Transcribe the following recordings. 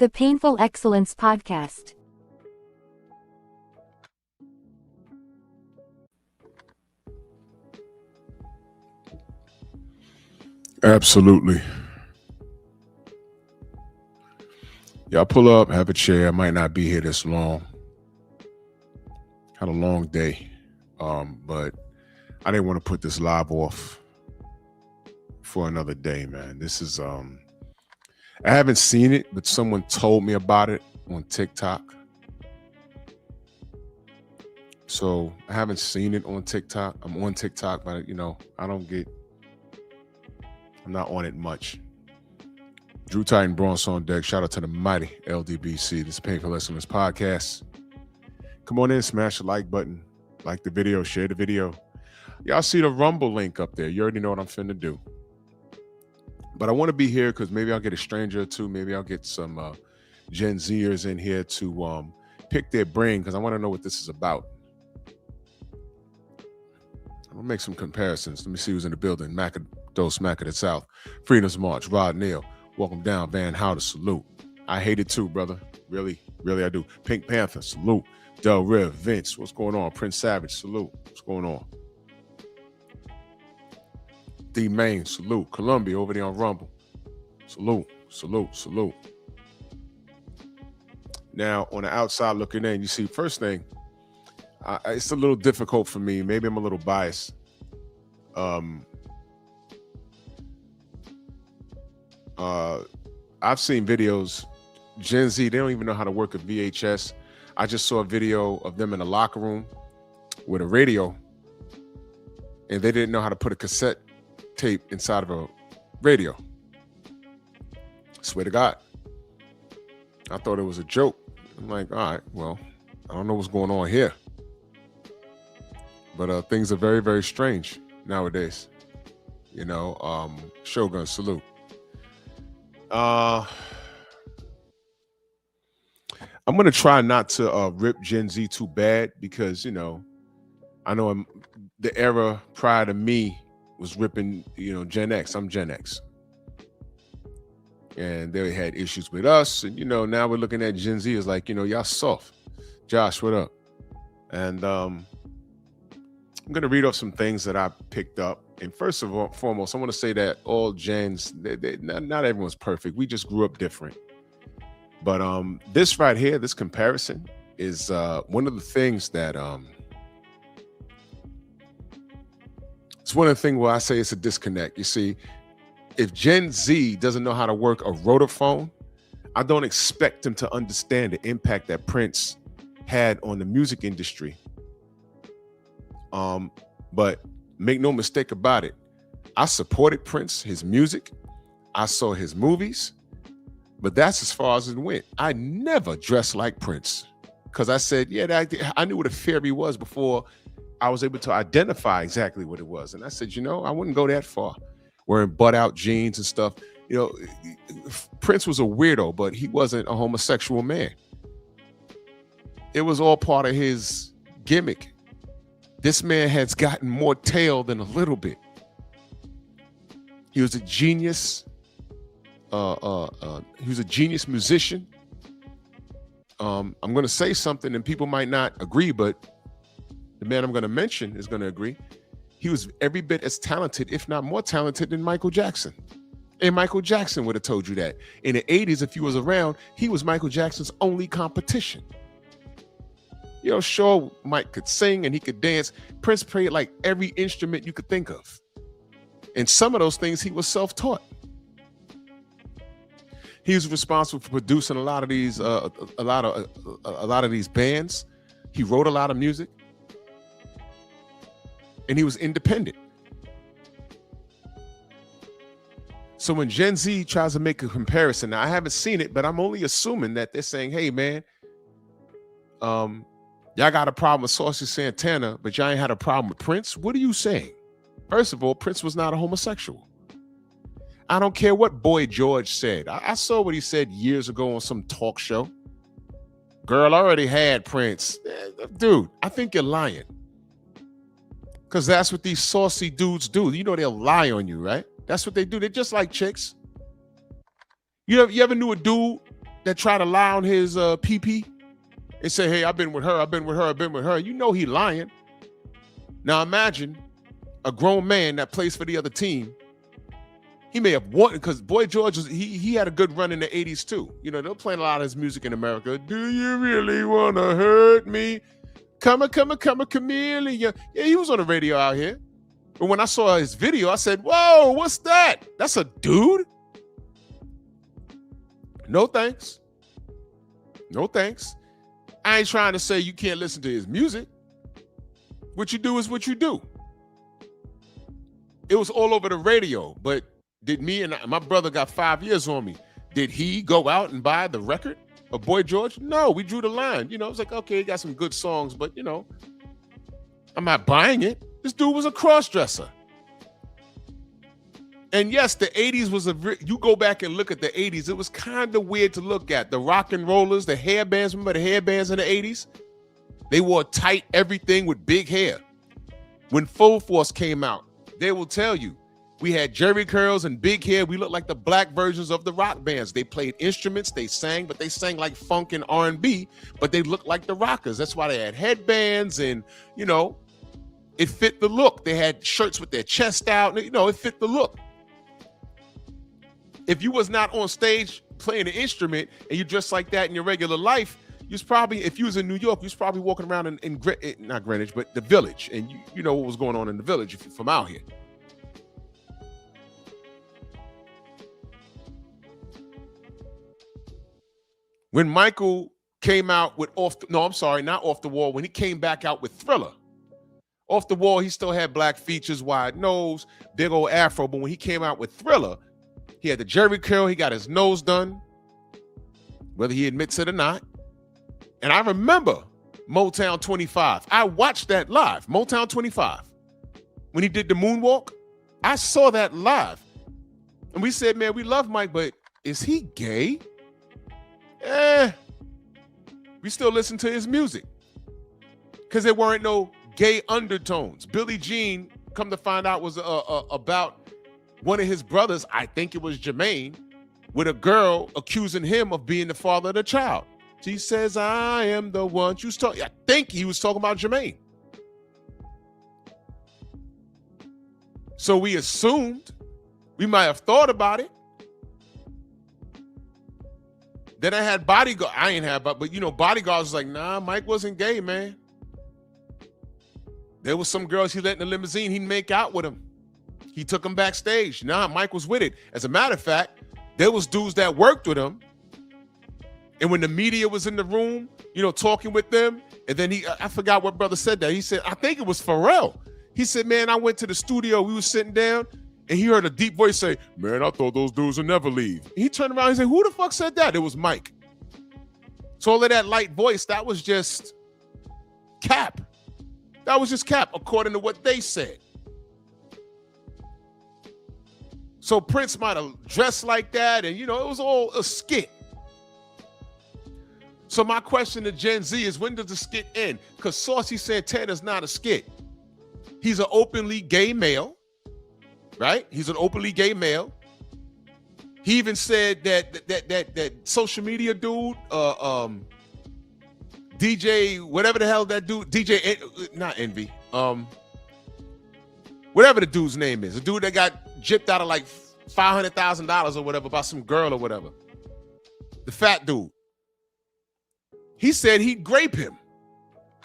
The Painful Excellence Podcast. Absolutely. Y'all pull up, have a chair. I might not be here this long. Had a long day. But I didn't want to put this live off for another day, man. This is I haven't seen it, but someone told me about it on TikTok. So I haven't seen it on TikTok. I'm on TikTok, but I'm not on it much. Drew Titan Bronx on deck. Shout out to the mighty LDBC. This is Painful Excellence Podcast. Come on in, smash the like button. Like the video, share the video. Y'all see the Rumble link up there. You already know what I'm finna do. But I want to be here because maybe I'll get a stranger or two. Maybe I'll get some Gen Zers in here to pick their brain because I want to know what this is about. I'm going to make some comparisons. Let me see who's in the building. Dose Mac of the South. Freedom's March. Rod Neal. Welcome down. Van Howder. Salute. I hate it too, brother. Really, really I do. Pink Panther. Salute. Del Riv. Vince. What's going on? Prince Savage. Salute. What's going on? D Main. Salute. Columbia over there on Rumble. Salute. Salute. Salute. Now, on the outside looking in, you see, first thing, it's a little difficult for me. Maybe I'm a little biased. I've seen videos, Gen Z, they don't even know how to work a VHS. I just saw a video of them in a locker room with a radio, and they didn't know how to put a cassette tape inside of a radio. Swear to God. I thought it was a joke. I'm like, all right, well, I don't know what's going on here. But things are very, very strange nowadays. Shogun, salute. I'm going to try not to rip Gen Z too bad because, I know the era prior to me was ripping, Gen X. I'm Gen X. And they had issues with us. And, now we're looking at Gen Z as like, y'all soft. Josh, what up? And I'm going to read off some things that I picked up. And first of all, foremost, I want to say that all gens, not everyone's perfect. We just grew up different. But this right here, this comparison is one of the things that it's one of the things where I say it's a disconnect. You see, if Gen Z doesn't know how to work a rotophone, I don't expect them to understand the impact that Prince had on the music industry. But make no mistake about it, I supported Prince, his music. I saw his movies, but that's as far as it went. I never dressed like Prince because I said, I knew what a fairy was before I was able to identify exactly what it was. And I said, I wouldn't go that far. Wearing butt-out jeans and stuff. Prince was a weirdo, but he wasn't a homosexual man. It was all part of his gimmick. This man has gotten more tail than a little bit. He was a genius. He was a genius musician. I'm going to say something and people might not agree, but the man I'm going to mention is going to agree. He was every bit as talented, if not more talented, than Michael Jackson. And Michael Jackson would have told you that. In the 80s, if he was around, he was Michael Jackson's only competition. Sure, Mike could sing and he could dance. Prince played like every instrument you could think of. And some of those things he was self-taught. He was responsible for producing a lot of these bands. He wrote a lot of music. And he was independent. So when Gen Z tries to make a comparison, now I haven't seen it, but I'm only assuming that they're saying, hey man, y'all got a problem with Saucy Santana, but y'all ain't had a problem with Prince? What are you saying? First of all, Prince was not a homosexual. I don't care what Boy George said. I saw what he said years ago on some talk show. Girl, I already had Prince. Dude, I think you're lying. Because that's what these saucy dudes do. They'll lie on you, right? That's what they do. They're just like chicks. You ever knew a dude that try to lie on his P.E.P. and say, hey, I've been with her, I've been with her, I've been with her. You know he lying. Now imagine a grown man that plays for the other team. He may have won because Boy George he had a good run in the 80s too. You know, they're playing a lot of his music in America. Do you really wanna hurt me? Come a chameleon. Yeah, he was on the radio out here. But when I saw his video, I said, whoa, what's that? That's a dude? No thanks. No thanks. I ain't trying to say you can't listen to his music. What you do is what you do. It was all over the radio, but did me and my brother got 5 years on me. Did he go out and buy the record of Boy George? No, we drew the line. You know, it's like, okay, he got some good songs, but you know, I'm not buying it. This dude was a cross-dresser. And yes, the 80s was you go back and look at the 80s, it was kind of weird to look at. The rock and rollers, the hair bands, remember the hair bands in the 80s? They wore tight everything with big hair. When Full Force came out, they will tell you, we had jerry curls and big hair. We looked like the black versions of the rock bands. They played instruments, they sang, but they sang like funk and R&B, but they looked like the rockers. That's why they had headbands and, you know, it fit the look. They had shirts with their chest out, you know, it fit the look. If you was not on stage playing an instrument and you dressed like that in your regular life, you was probably, if you was in New York, you was probably walking around in not Greenwich, but the Village. And you know what was going on in the Village if you're from out here. When Michael came out with not Off the Wall, when he came back out with Thriller. Off the Wall, he still had black features, wide nose, big old afro. But when he came out with Thriller, he had the jerry curl, he got his nose done, whether he admits it or not. And I remember Motown 25. I watched that live, Motown 25. When he did the moonwalk, I saw that live. And we said, man, we love Mike, but is he gay? We still listen to his music because there weren't no gay undertones. Billie Jean, come to find out, was about one of his brothers, I think it was Jermaine, with a girl accusing him of being the father of the child. She says, I am the one. I think he was talking about Jermaine. So we assumed, we might have thought about it. Then I had Bodyguard. I ain't had, but you know, Bodyguard was like, nah, Mike wasn't gay, man. There was some girls he let in the limousine. He'd make out with them. He took them backstage. Nah, Mike was with it. As a matter of fact, there was dudes that worked with him. And when the media was in the room, you know, talking with them, and then I forgot what brother said that. He said, I think it was Pharrell. He said, man, I went to the studio. We were sitting down. And he heard a deep voice say, man, I thought those dudes would never leave. And he turned around and said, who the fuck said that? It was Mike. So all of that light voice, that was just cap. That was just cap, according to what they said. So Prince might have dressed like that, and, you know, it was all a skit. So my question to Gen Z is, when does the skit end? Because Saucy Santana is not a skit. He's an openly gay male. Right? He's an openly gay male. He even said that social media dude, DJ, whatever the hell that dude, DJ, not Envy, whatever the dude's name is, the dude that got gypped out of like $500,000 or whatever by some girl or whatever, the fat dude. He said he'd grape him.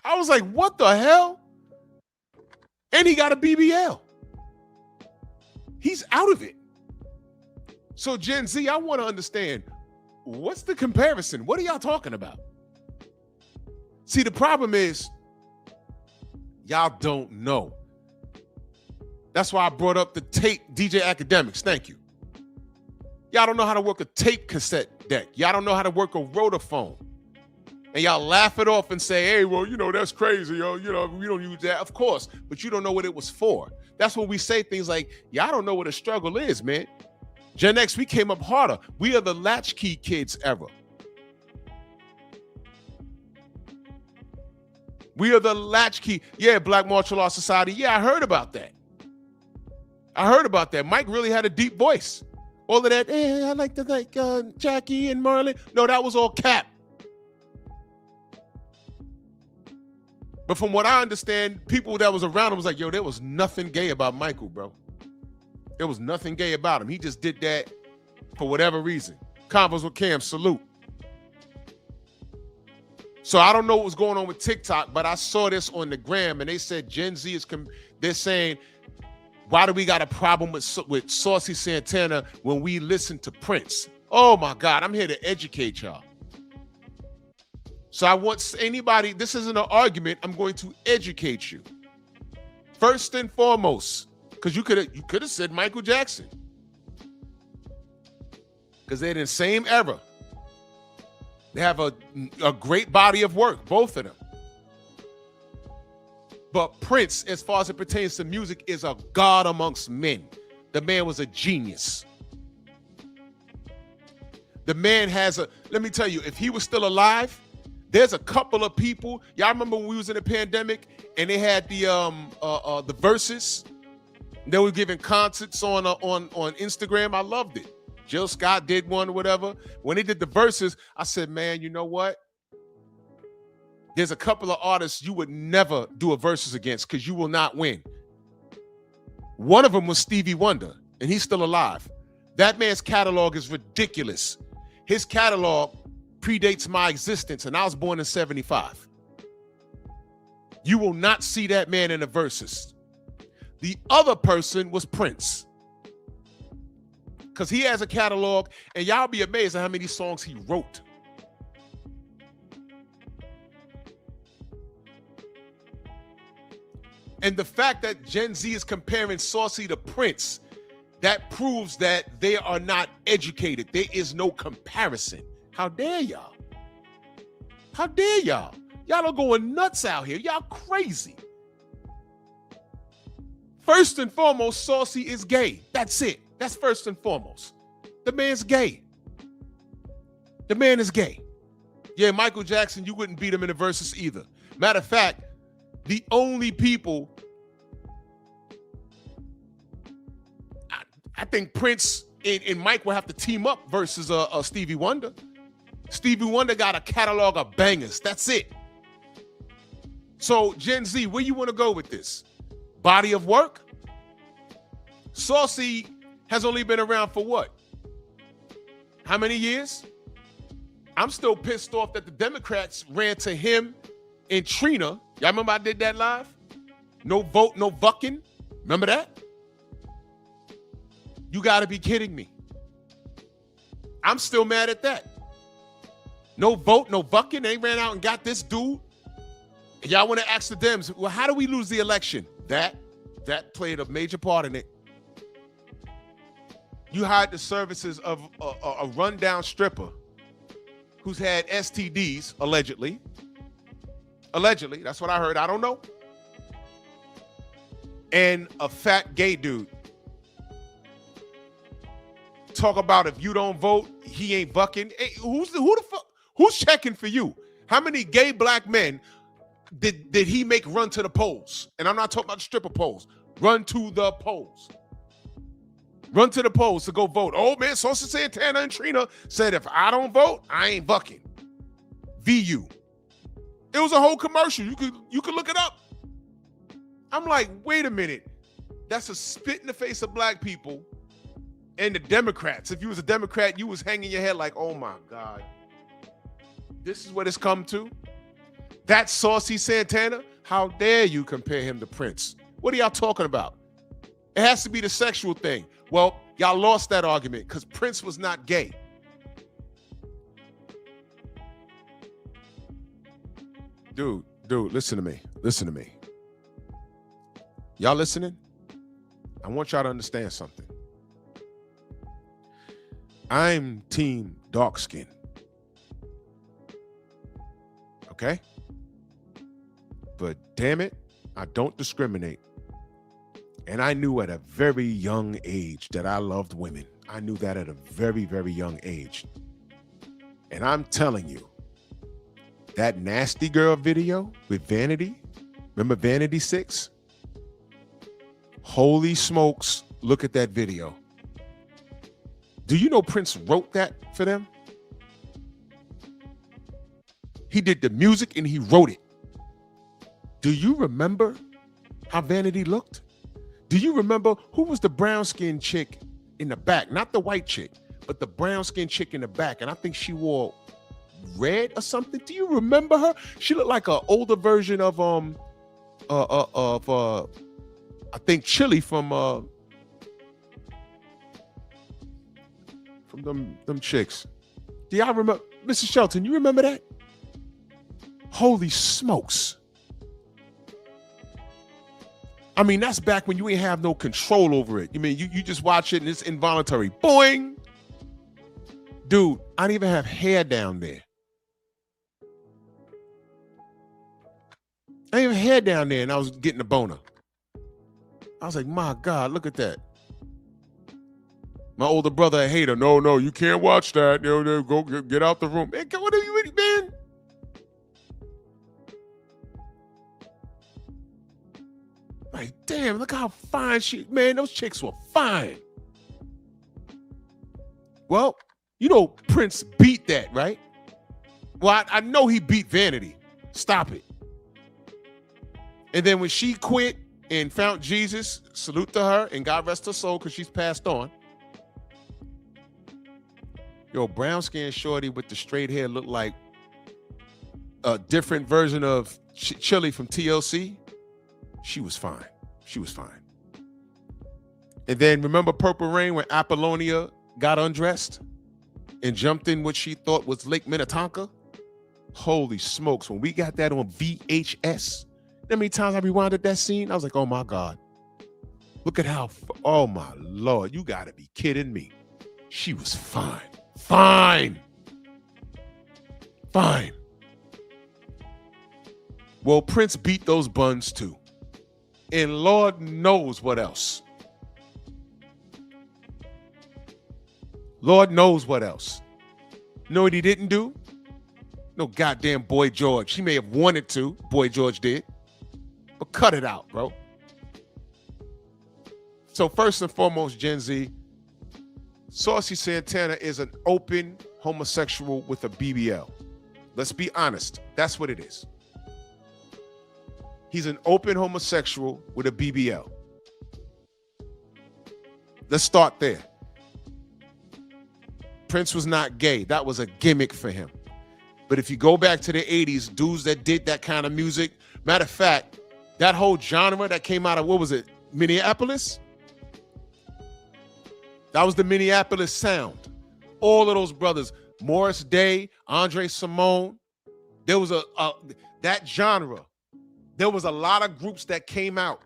I was like, what the hell? And he got a BBL. He's out of it. So Gen Z, I want to understand, what's the comparison? What are y'all talking about? See, the problem is, y'all don't know. That's why I brought up the tape, DJ Academics. Thank you. Y'all don't know how to work a tape cassette deck. Y'all don't know how to work a rotophone. And y'all laugh it off and say, hey, well, you know, that's crazy, yo. You know, we don't use that. Of course, but you don't know what it was for. That's when we say things like, y'all don't know what a struggle is, man. Gen X, we came up harder. We are the latchkey kids era. We are the latchkey. Yeah, Black Martial Arts Society. Yeah, I heard about that. Mike really had a deep voice. All of that, I like to like Jackie and Marlon. No, that was all cap. But from what I understand, people that was around him was like, yo, there was nothing gay about Michael, bro. There was nothing gay about him. He just did that for whatever reason. Convos with Cam, salute. So I don't know what was going on with TikTok, but I saw this on the gram, and they said Gen Z is, they're saying, why do we got a problem with Saucy Santana when we listen to Prince? Oh my God, I'm here to educate y'all. So I want anybody, this isn't an argument, I'm going to educate you. First and foremost, because you could have said Michael Jackson. Because they're in the same era. They have a great body of work, both of them. But Prince, as far as it pertains to music, is a god amongst men. The man was a genius. The man has let me tell you, if he was still alive, there's a couple of people. Y'all remember when we was in the pandemic and they had the verses? They were giving concerts on Instagram. I loved it. Jill Scott did one or whatever. When they did the verses, I said, man, you know what? There's a couple of artists you would never do a verses against because you will not win. One of them was Stevie Wonder, and he's still alive. That man's catalog is ridiculous. His catalog predates my existence, and I was born in 75. You will not see that man in the verses. The other person was Prince. Because he has a catalog, and y'all be amazed at how many songs he wrote. And the fact that Gen Z is comparing Saucy to Prince, that proves that they are not educated. There is no comparison. How dare y'all? How dare y'all? Y'all are going nuts out here. Y'all crazy. First and foremost, Saucy is gay. That's it. That's first and foremost. The man's gay. The man is gay. Yeah, Michael Jackson, you wouldn't beat him in the verses either. Matter of fact, the only people, I think Prince and Mike will have to team up versus Stevie Wonder. Stevie Wonder got a catalog of bangers. That's it. So Gen Z, where you want to go with this? Body of work? Saucy has only been around for what? How many years? I'm still pissed off that the Democrats ran to him and Trina. Y'all remember I did that live? No vote, no bucking. Remember that? You got to be kidding me. I'm still mad at that. No vote, no bucking. They ran out and got this dude. And y'all want to ask the Dems, well, how do we lose the election? That played a major part in it. You hired the services of a rundown stripper who's had STDs, allegedly. Allegedly, that's what I heard. I don't know. And a fat gay dude. Talk about if you don't vote, he ain't bucking. Hey, who's checking for you? How many gay black men did he make run to the polls? And I'm not talking about the stripper polls. Run to the polls. Run to the polls to go vote. Oh man, Saucy Santana and Trina said if I don't vote, I ain't bucking. VU. It was a whole commercial. You could look it up. I'm like, wait a minute. That's a spit in the face of black people and the Democrats. If you was a Democrat, you was hanging your head like, oh my God. This is what it's come to? That's Saucy Santana? How dare you compare him to Prince? What are y'all talking about? It has to be the sexual thing. Well, y'all lost that argument because Prince was not gay. Dude, listen to me. Listen to me. Y'all listening? I want y'all to understand something. I'm team dark skin. Okay? But damn it, I don't discriminate. And I knew at a very young age that I loved women. I knew that at a very, very young age. And I'm telling you, that Nasty Girl video with Vanity, remember Vanity 6? Holy smokes, look at that video. Do you know Prince wrote that for them? He did the music and he wrote it. Do you remember how Vanity looked? Do you remember who was the brown-skinned chick in the back? Not the white chick, but the brown-skinned chick in the back. And I think she wore red or something. Do you remember her? She looked like an older version of I think Chili from them chicks. Do y'all remember? Mrs. Shelton, you remember that? Holy smokes. I mean, that's back when you ain't have no control over it. You mean you just watch it and it's involuntary. Boing. Dude, I didn't even have hair down there. I didn't have hair down there and I was getting a boner. I was like, my God, look at that. My older brother, a hater. No, you can't watch that. No, go get out the room. Man, what are you, man? Like, damn, look how fine man, those chicks were fine. Well, you know Prince beat that, right? Well, I know he beat Vanity. Stop it. And then when she quit and found Jesus, salute to her, and God rest her soul because she's passed on. Yo, brown-skinned shorty with the straight hair looked like a different version of Chili from TLC. She was fine. She was fine. And then remember Purple Rain when Apollonia got undressed and jumped in what she thought was Lake Minnetonka? Holy smokes. When we got that on VHS, how many times I rewinded that scene? I was like, oh my God. Look at how, oh my Lord, you gotta be kidding me. She was fine. Fine. Fine. Well, Prince beat those buns too. And Lord knows what else. Lord knows what else. You know what he didn't do? No goddamn Boy George. He may have wanted to. Boy George did. But cut it out, bro. So first and foremost, Gen Z, Saucy Santana is an open homosexual with a BBL. Let's be honest. That's what it is. He's an open homosexual with a BBL. Let's start there. Prince was not gay. That was a gimmick for him. But if you go back to the 80s, dudes that did that kind of music, matter of fact, that whole genre that came out of, what was it, Minneapolis? That was the Minneapolis sound. All of those brothers, Morris Day, Andre Simone, there was that genre. There was a lot of groups that came out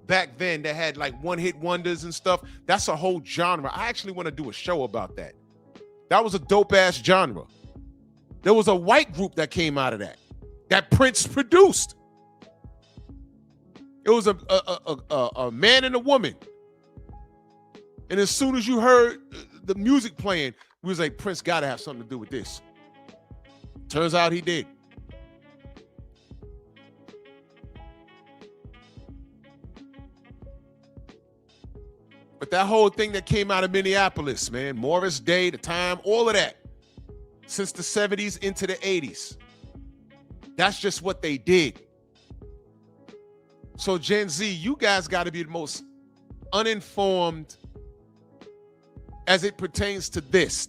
back then that had like one-hit wonders and stuff. That's a whole genre. I actually want to do a show about that. That was a dope-ass genre. There was a white group that came out of that Prince produced. It was a man and a woman. And as soon as you heard the music playing, we was like, Prince got to have something to do with this. Turns out he did. But that whole thing that came out of Minneapolis, man, Morris Day, the time, all of that, since the 70s into the 80s, that's just what they did. So Gen Z, you guys got to be the most uninformed as it pertains to this.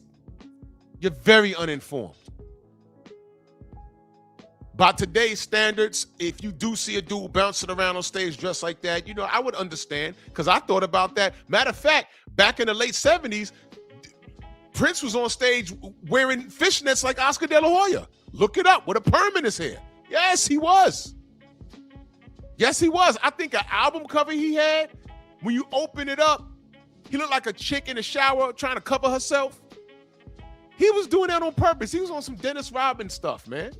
You're very uninformed. By today's standards, if you do see a dude bouncing around on stage dressed like that, you know, I would understand because I thought about that. Matter of fact, back in the late 70s, Prince was on stage wearing fishnets like Oscar De La Hoya. Look it up with a perm in his hair. Yes, he was. Yes, he was. I think an album cover he had, when you open it up, he looked like a chick in the shower trying to cover herself. He was doing that on purpose. He was on some Dennis Rodman stuff, man.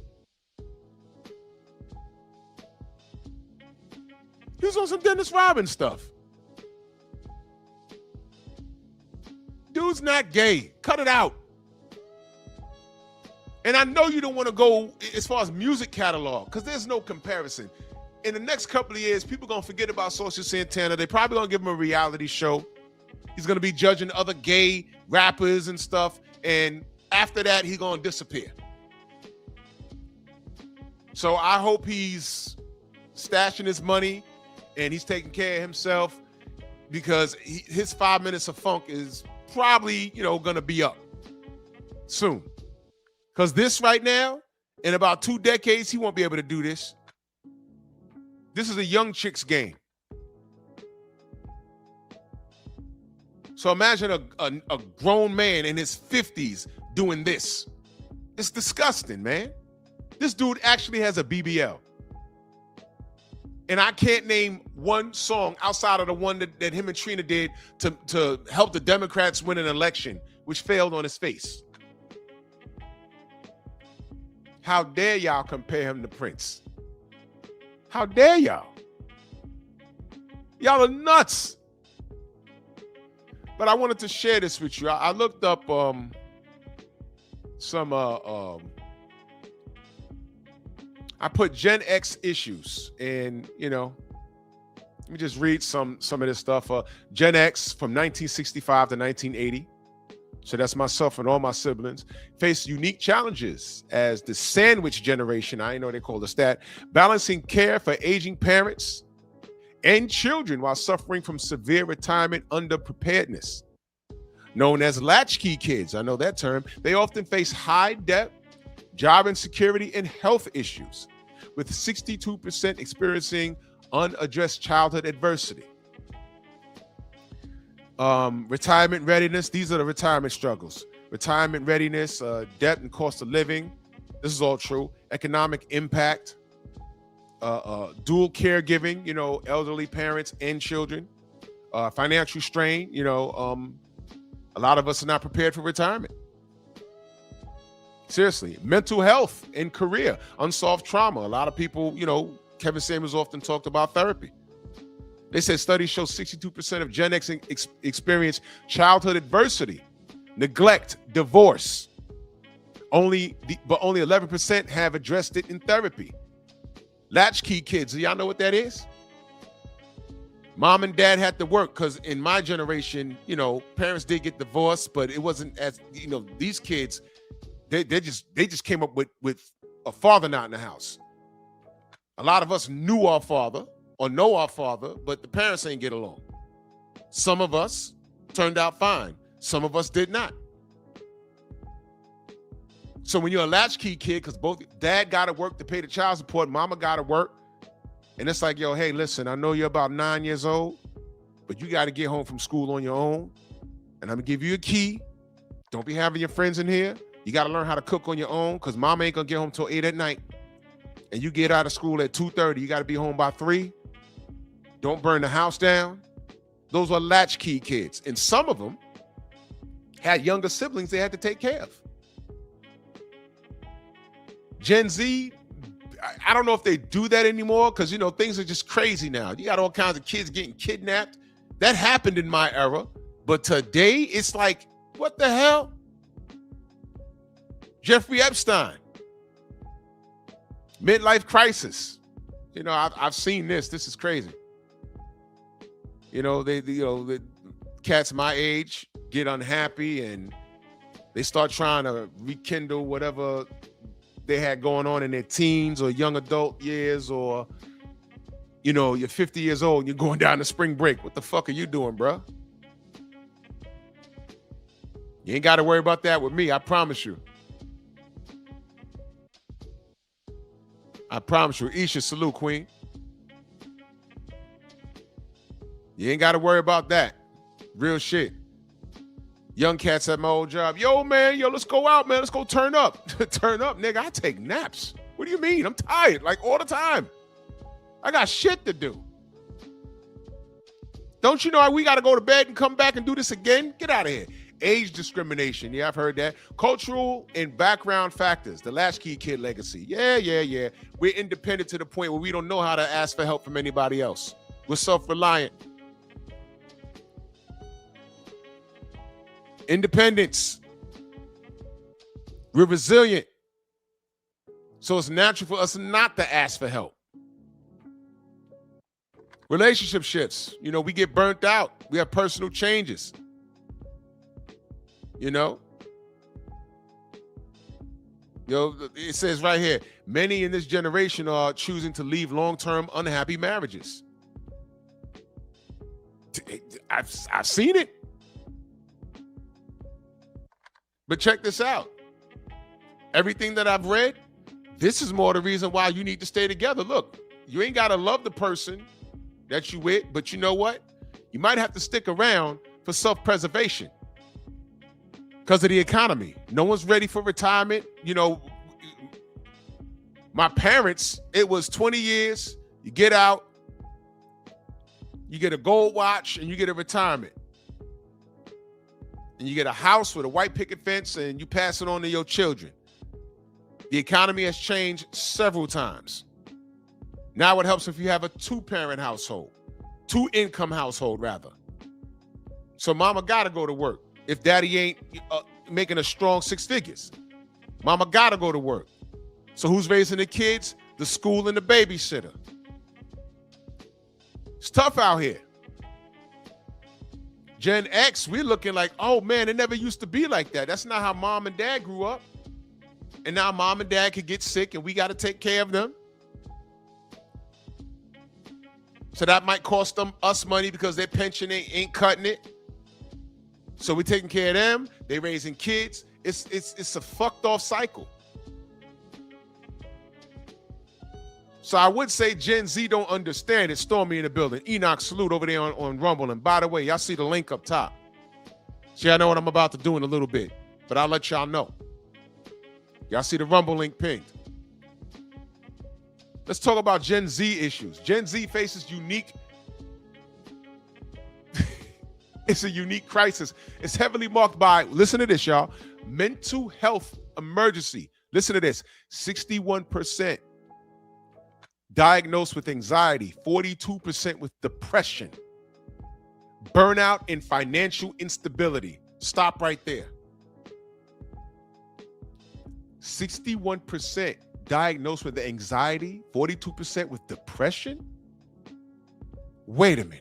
He was on some Dennis Rodman stuff. Dude's not gay. Cut it out. And I know you don't want to go as far as music catalog because there's no comparison. In the next couple of years, people are going to forget about Saucy Santana. They're probably going to give him a reality show. He's going to be judging other gay rappers and stuff. And after that, he's going to disappear. So I hope he's stashing his money and he's taking care of himself, because his 5 minutes of funk is probably, going to be up soon. Because this right now, in about 2 decades, he won't be able to do this. This is a young chick's game. So imagine a grown man in his 50s doing this. It's disgusting, man. This dude actually has a BBL. And I can't name one song outside of the one that him and Trina did to help the Democrats win an election, which failed on his face. How dare y'all compare him to Prince? How dare y'all? Y'all are nuts. But I wanted to share this with you. I looked up I put Gen X issues, and let me just read some of this stuff. Gen X from 1965 to 1980. So that's myself and all my siblings, face unique challenges as the sandwich generation. I know they call the stat, balancing care for aging parents and children while suffering from severe retirement underpreparedness. Known as latchkey kids, I know that term, they often face high debt, job insecurity, and health issues, with 62% experiencing unaddressed childhood adversity. Retirement readiness, these are the retirement struggles. Retirement readiness, debt and cost of living, this is all true. Economic impact, dual caregiving, elderly parents and children, financial strain, a lot of us are not prepared for retirement. Seriously, mental health and career, unsolved trauma. A lot of people, Kevin Samuels often talked about therapy. They said studies show 62% of Gen X experience childhood adversity, neglect, divorce. But only 11% have addressed it in therapy. Latchkey kids, do y'all know what that is? Mom and dad had to work, because in my generation, parents did get divorced, but it wasn't as, these kids, they just came up with a father not in the house. A lot of us knew our father or know our father, but the parents ain't get along. Some of us turned out fine. Some of us did not. So when you're a latchkey kid, because both dad got to work to pay the child support, mama got to work, and it's like, yo, hey, listen, I know you're about 9 years old, but you got to get home from school on your own, and I'm going to give you a key. Don't be having your friends in here. You got to learn how to cook on your own, because mama ain't going to get home till 8 at night, and you get out of school at 2:30. You got to be home by 3. Don't burn the house down. Those are latchkey kids, and some of them had younger siblings they had to take care of. Gen Z, I don't know if they do that anymore, because, things are just crazy now. You got all kinds of kids getting kidnapped. That happened in my era. But today, it's like, what the hell? Jeffrey Epstein. Midlife crisis. I've seen this. This is crazy. The cats my age get unhappy and they start trying to rekindle whatever they had going on in their teens or young adult years, or, you're 50 years old and you're going down to spring break. What the fuck are you doing, bro? You ain't got to worry about that with me. I promise you. I promise you. Isha, salute, queen. You ain't got to worry about that. Real shit. Young cats at my old job. Yo, man, let's go out, man. Let's go turn up. Turn up, nigga. I take naps. What do you mean? I'm tired, like all the time. I got shit to do. Don't you know we got to go to bed and come back and do this again? Get out of here. Age discrimination. Yeah, I've heard that. Cultural and background factors. The latchkey kid legacy. Yeah. We're independent to the point where we don't know how to ask for help from anybody else. We're self-reliant. Independence. We're resilient. So it's natural for us not to ask for help. Relationship shifts. We get burnt out. We have personal changes. You know, it says right here, many in this generation are choosing to leave long-term unhappy marriages. I've seen it. But check this out. Everything that I've read, this is more the reason why you need to stay together. Look, you ain't got to love the person that you with, but you know what? You might have to stick around for self-preservation because of the economy. No one's ready for retirement. You know, my parents, it was 20 years, you get out, you get a gold watch, and you get a retirement. And you get a house with a white picket fence, and you pass it on to your children. The economy has changed several times. Now it helps if you have a two-parent household, two-income household, rather. So mama got to go to work. If daddy ain't making a strong 6 figures, mama got to go to work. So who's raising the kids? The school and the babysitter. It's tough out here. Gen X, we're looking like, oh man, it never used to be like that. That's not how mom and dad grew up. And now mom and dad could get sick and we got to take care of them. So that might cost us money because their pension ain't cutting it. So we're taking care of them. They raising kids. It's a fucked off cycle. So I would say Gen Z don't understand it. Stormy in the building. Enoch, salute over there on Rumble. And by the way, y'all see the link up top. See, I know what I'm about to do in a little bit, but I'll let y'all know. Y'all see the Rumble link pinged. Let's talk about Gen Z issues. Gen Z faces unique. It's a unique crisis. It's heavily marked by, listen to this, y'all, mental health emergency. Listen to this, 61% diagnosed with anxiety, 42% with depression, burnout, and financial instability. Stop right there. 61% diagnosed with anxiety, 42% with depression? Wait a minute.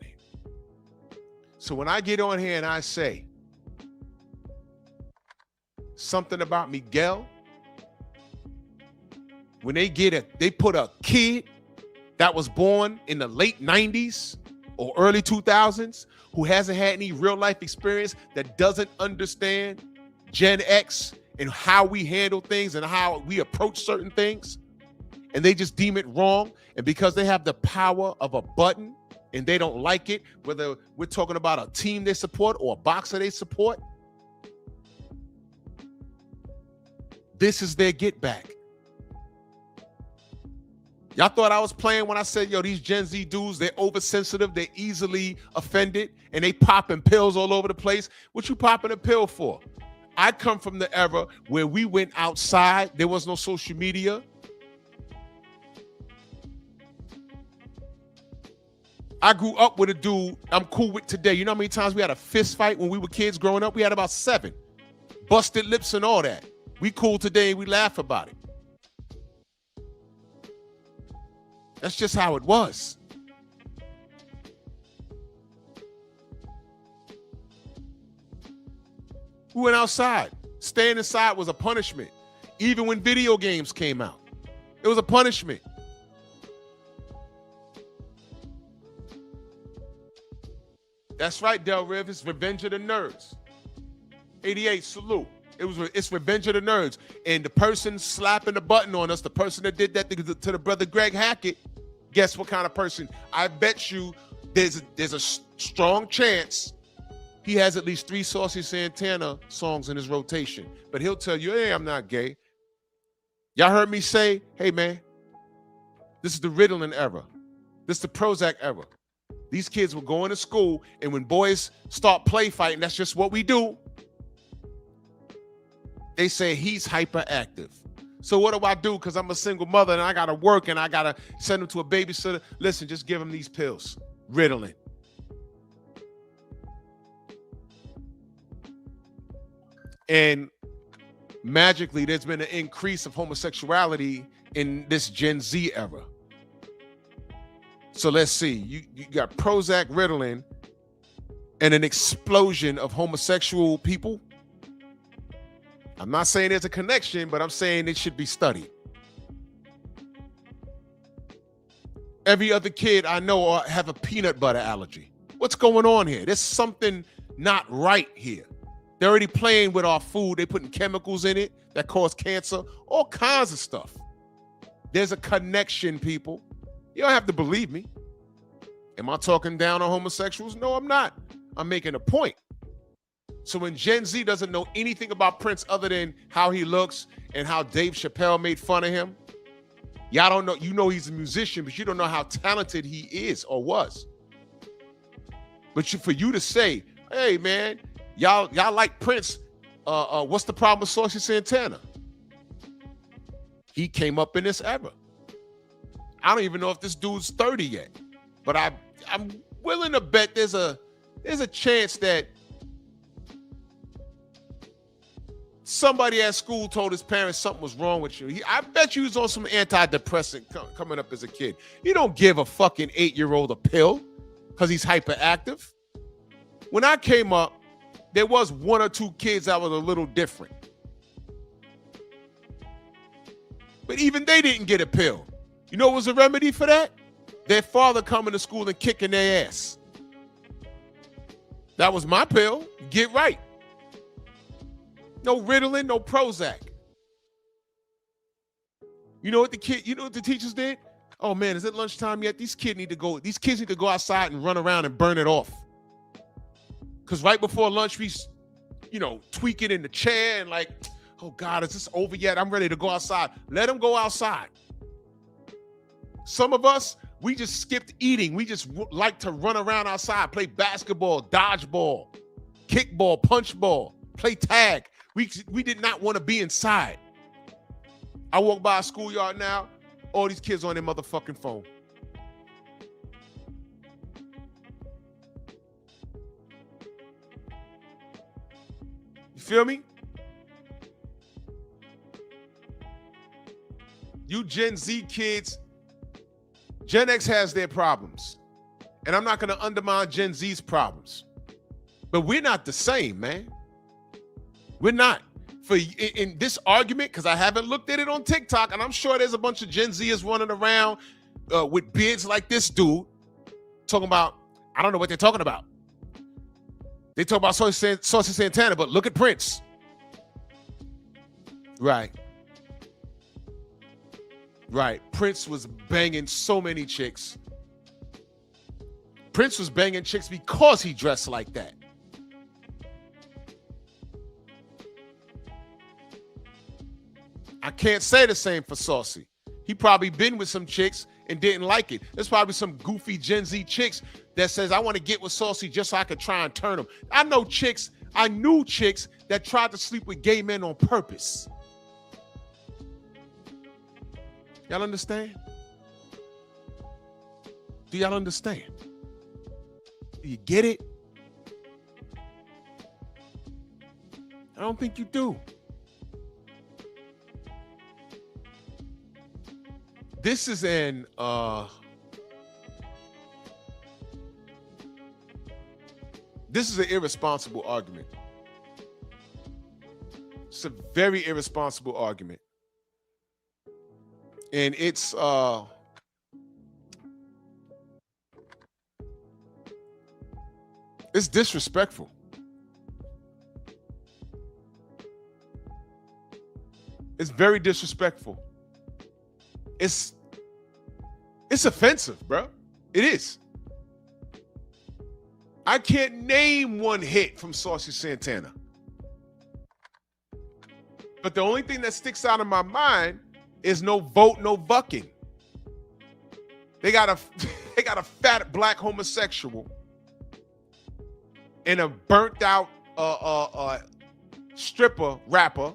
So when I get on here and I say something about Miguel, when they put a kid that was born in the late 90s or early 2000s who hasn't had any real life experience, that doesn't understand Gen X and how we handle things and how we approach certain things, and they just deem it wrong, and because they have the power of a button and they don't like it, whether we're talking about a team they support or a boxer they support, this is their get back. Y'all thought I was playing when I said, yo, these Gen Z dudes, they're oversensitive, they're easily offended, and they popping pills all over the place. What you popping a pill for? I come from the era where we went outside. There was no social media. I grew up with a dude I'm cool with today. You know how many times we had a fist fight when we were kids growing up? We had about 7. Busted lips and all that. We cool today and we laugh about it. That's just how it was. We went outside. Staying inside was a punishment. Even when video games came out, it was a punishment. That's right, Del Riv. It's Revenge of the Nerds. 88, salute. It's Revenge of the Nerds. And the person slapping the button on us, the person that did that to the brother Greg Hackett, guess what kind of person? I bet you there's a strong chance he has at least 3 Saucy Santana songs in his rotation. But he'll tell you, hey, I'm not gay. Y'all heard me say, hey, man, this is the Ritalin era. This is the Prozac era. These kids were going to school, and when boys start play fighting, that's just what we do. They say he's hyperactive. So what do I do? Because I'm a single mother, and I got to work, and I got to send him to a babysitter. Listen, just give him these pills. Ritalin. And magically, there's been an increase of homosexuality in this Gen Z era. So let's see. You got Prozac, Ritalin, and an explosion of homosexual people I'm not saying there's a connection, but I'm saying it should be studied. Every other kid I know have a peanut butter allergy. What's going on here? There's something not right here. They're already playing with our food. They're putting chemicals in it that cause cancer, all kinds of stuff. There's a connection, people. You don't have to believe me. Am I talking down on homosexuals? No, I'm not. I'm making a point. So when Gen Z doesn't know anything about Prince other than how he looks and how Dave Chappelle made fun of him, y'all don't know. You know he's a musician, but you don't know how talented he is or was. But for you to say, hey, man, y'all like Prince, what's the problem with Saucy Santana? He came up in this era. I don't even know if this dude's 30 yet, but I'm willing to bet there's a chance that somebody at school told his parents something was wrong with you. I bet you was on some antidepressant coming up as a kid. You don't give a fucking 8-year-old a pill because he's hyperactive. When I came up, there was 1 or 2 kids that was a little different. But even they didn't get a pill. You know what was the remedy for that? Their father coming to school and kicking their ass. That was my pill. Get right. No Ritalin, no Prozac. You know what the teachers did? Oh man, is it lunchtime yet? These kids need to go outside and run around and burn it off. Because right before lunch, we, tweak it in the chair and like, oh God, is this over yet? I'm ready to go outside. Let them go outside. Some of us, we just skipped eating. We just like to run around outside, play basketball, dodgeball, kickball, punchball, play tag. We did not want to be inside. I walk by a schoolyard now, all these kids on their motherfucking phone. You feel me? You Gen Z kids, Gen X has their problems. And I'm not going to undermine Gen Z's problems. But we're not the same, man. We're not. In this argument, because I haven't looked at it on TikTok, and I'm sure there's a bunch of Gen Zers running around with beards like this dude talking about, I don't know what they're talking about. They talk about Saucy Santana, but look at Prince. Right. Prince was banging so many chicks. Prince was banging chicks because he dressed like that. I can't say the same for Saucy. He probably been with some chicks and didn't like it. There's probably some goofy Gen Z chicks that says, I want to get with Saucy just so I could try and turn him. I knew chicks that tried to sleep with gay men on purpose. Y'all understand? Do y'all understand? Do you get it? I don't think you do. This is this is an irresponsible argument. It's a very irresponsible argument. And it's disrespectful. It's very disrespectful. It's offensive, bro. It is. I can't name one hit from Saucy Santana. But the only thing that sticks out in my mind is no vote, no bucking. They got a fat black homosexual and a burnt out stripper rapper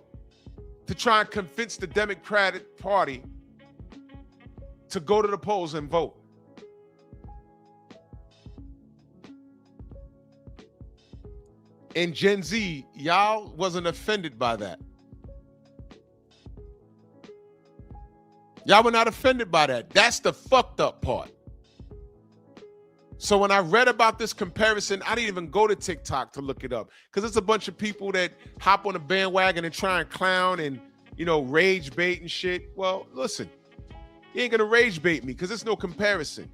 to try and convince the Democratic Party to go to the polls and vote. And Gen Z, y'all wasn't offended by that. Y'all were not offended by that. That's the fucked up part. So when I read about this comparison, I didn't even go to TikTok to look it up because it's a bunch of people that hop on a bandwagon and try and clown and, rage bait and shit. Well, listen, you ain't going to rage bait me because there's no comparison.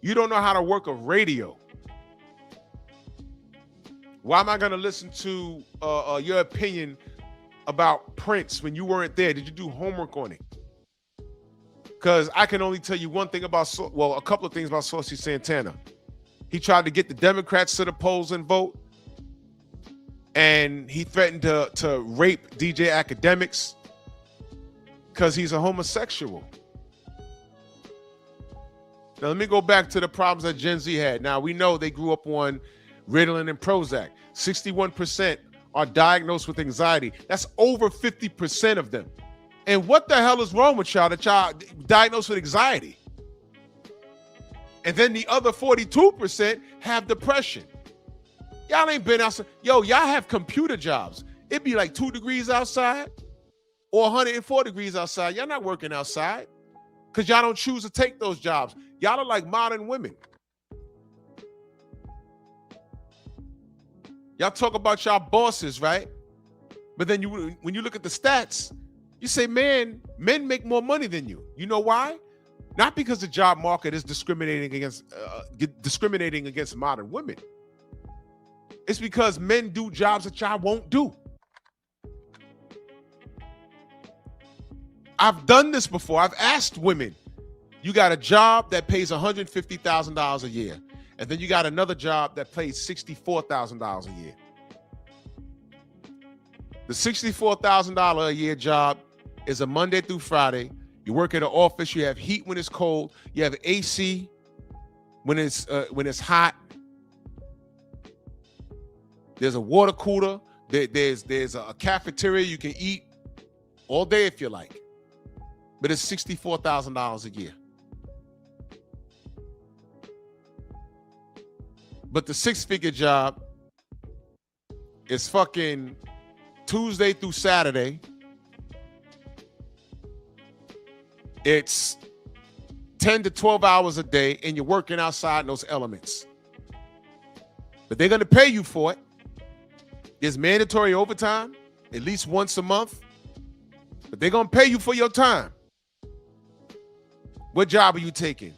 You don't know how to work a radio. Why am I going to listen to your opinion about Prince when you weren't there? Did you do homework on it? Because I can only tell you one thing about, a couple of things about Saucy Santana. He tried to get the Democrats to the polls and vote. And he threatened to rape DJ Academics because he's a homosexual. Now, let me go back to the problems that Gen Z had. Now, we know they grew up on Ritalin and Prozac. 61% are diagnosed with anxiety. That's over 50% of them. And what the hell is wrong with y'all that y'all diagnosed with anxiety? And then the other 42% have depression. Y'all ain't been outside. Yo, y'all have computer jobs. It'd be like 2 degrees outside or 104 degrees outside. Y'all not working outside because y'all don't choose to take those jobs. Y'all are like modern women. Y'all talk about y'all bosses, right? But then when you look at the stats, you say, man, men make more money than you. You know why? Not because the job market is discriminating against modern women. It's because men do jobs that y'all won't do. I've done this before. I've asked women, you got a job that pays $150,000 a year, and then you got another job that pays $64,000 a year. The $64,000 a year job is a Monday through Friday. You work at an office. You have heat when it's cold. You have AC when it's hot. There's a water cooler. There's a cafeteria you can eat all day if you like. But it's $64,000 a year. But the 6-figure job is fucking Tuesday through Saturday. It's 10 to 12 hours a day, and you're working outside in those elements. But they're going to pay you for it. There's mandatory overtime at least once a month. But they're going to pay you for your time. What job are you taking?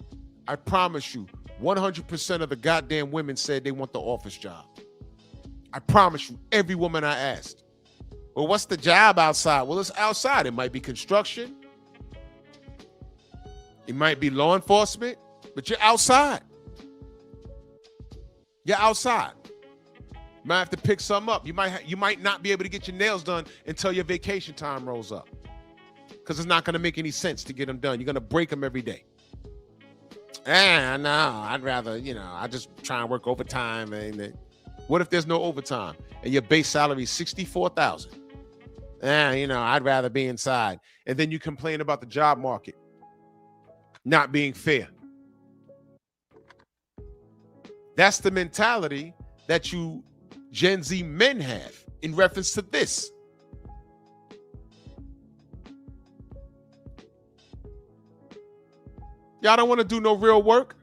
I promise you, 100% of the goddamn women said they want the office job. I promise you, every woman I asked. Well, what's the job outside? Well, it's outside. It might be construction. It might be law enforcement, but you're outside. You're outside. You might have to pick something up. You might not be able to get your nails done until your vacation time rolls up, because it's not going to make any sense to get them done. You're going to break them every day. No, I'd rather, I just try and work overtime. And what if there's no overtime and your base salary is $64,000? I'd rather be inside. And then you complain about the job market not being fair. That's the mentality that you Gen Z men have in reference to this. Y'all don't want to do no real work.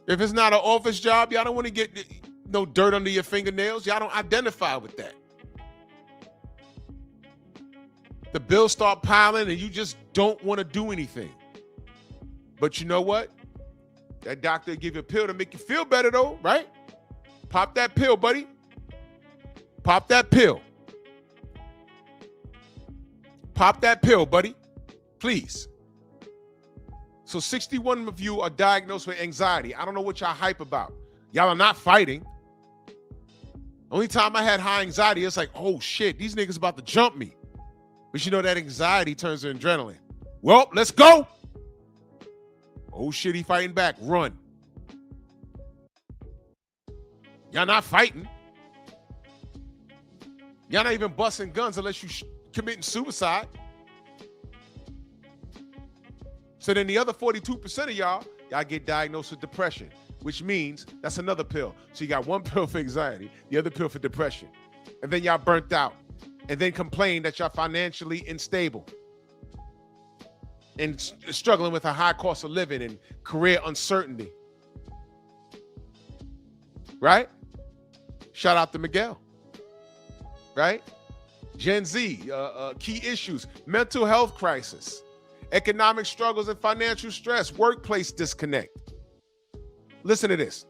If it's not an office job, y'all don't want to get no dirt under your fingernails. Y'all don't identify with that. The bills start piling and you just don't want to do anything. But you know what? That doctor will give you a pill to make you feel better though, right? Pop that pill, buddy. Pop that pill. Pop that pill, buddy. Please. So 61 of you are diagnosed with anxiety. I don't know what y'all hype about. Y'all are not fighting. Only time I had high anxiety, it's like, oh shit, these niggas about to jump me. But you know that anxiety turns to adrenaline. Well, let's go. Oh shit, he fighting back. Run. Y'all not fighting. Y'all not even busting guns unless you committing suicide. So then the other 42% of y'all get diagnosed with depression, which means that's another pill. So you got one pill for anxiety, the other pill for depression. And then y'all burnt out and then complain that y'all financially unstable. and struggling with a high cost of living and career uncertainty. Right? Shout out to Miguel. Right? Gen Z, key issues, mental health crisis, economic struggles and financial stress, workplace disconnect. Listen to this.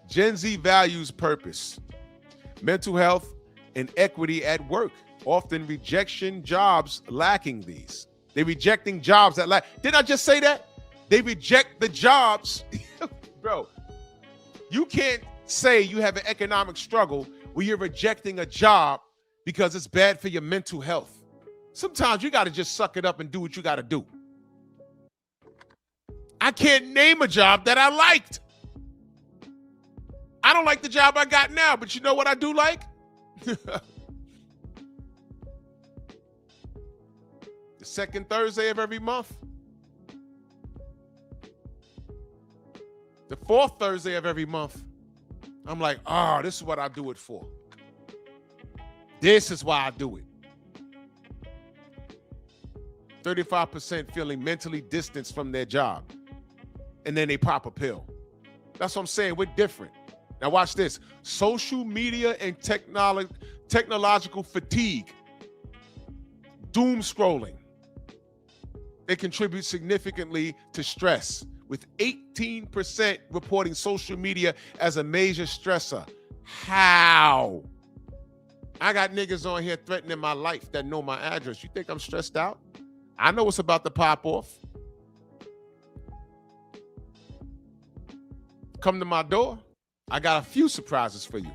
Gen Z values purpose, mental health, and equity at work. Often rejection jobs lacking these. They're rejecting jobs that lack. Didn't I just say that? They reject the jobs. Bro, you can't say you have an economic struggle where you're rejecting a job because it's bad for your mental health. Sometimes you got to just suck it up and do what you got to do. I can't name a job that I liked. I don't like the job I got now, but you know what I do like? The second Thursday of every month. The fourth Thursday of every month. I'm like, oh, this is what I do it for. This is why I do it. 35% feeling mentally distanced from their job. And then they pop a pill. That's what I'm saying. We're different. Now watch this. Social media and technological fatigue. Doom scrolling. They contribute significantly to stress, with 18% reporting social media as a major stressor. How? I got niggas on here threatening my life that know my address. You think I'm stressed out? I know what's about to pop off. Come to my door. I got a few surprises for you.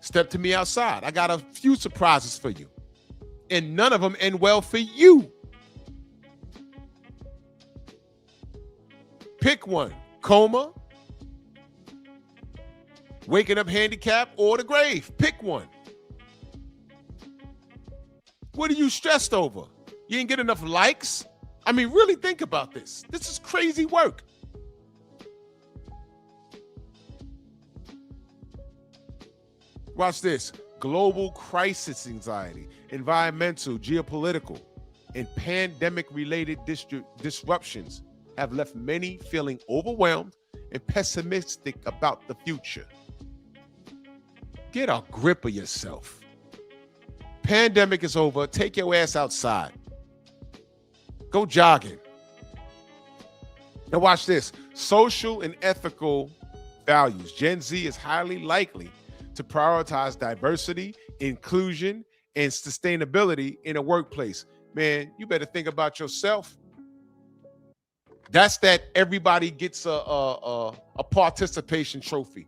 Step to me outside. I got a few surprises for you. And none of them end well for you. Pick one. Coma, waking up handicapped, or the grave. Pick one. What are you stressed over? You ain't get enough likes? I mean, really think about this. This is crazy work. Watch this. Global crisis anxiety, environmental, geopolitical, and pandemic-related disruptions have left many feeling overwhelmed and pessimistic about the future. Get a grip of yourself. Pandemic is over. Take your ass outside. Go jogging. Now watch this. Social and ethical values. Gen Z is highly likely to prioritize diversity, inclusion, and sustainability in a workplace. Man, you better think about yourself. That's that everybody gets a participation trophy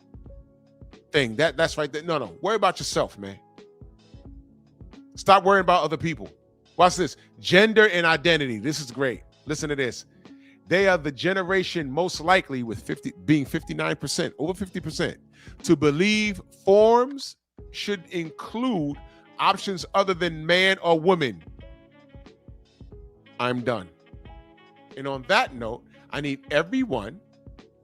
thing. That's right there. No. Worry about yourself, man. Stop worrying about other people. Watch this. Gender and identity. This is great. Listen to this. They are the generation most likely, with 59%, over 50%, to believe forms should include options other than man or woman. I'm done. And on that note, I need everyone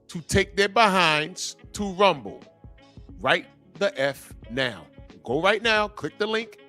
to take their behinds to Rumble. Right the F now. Go right now, click the link,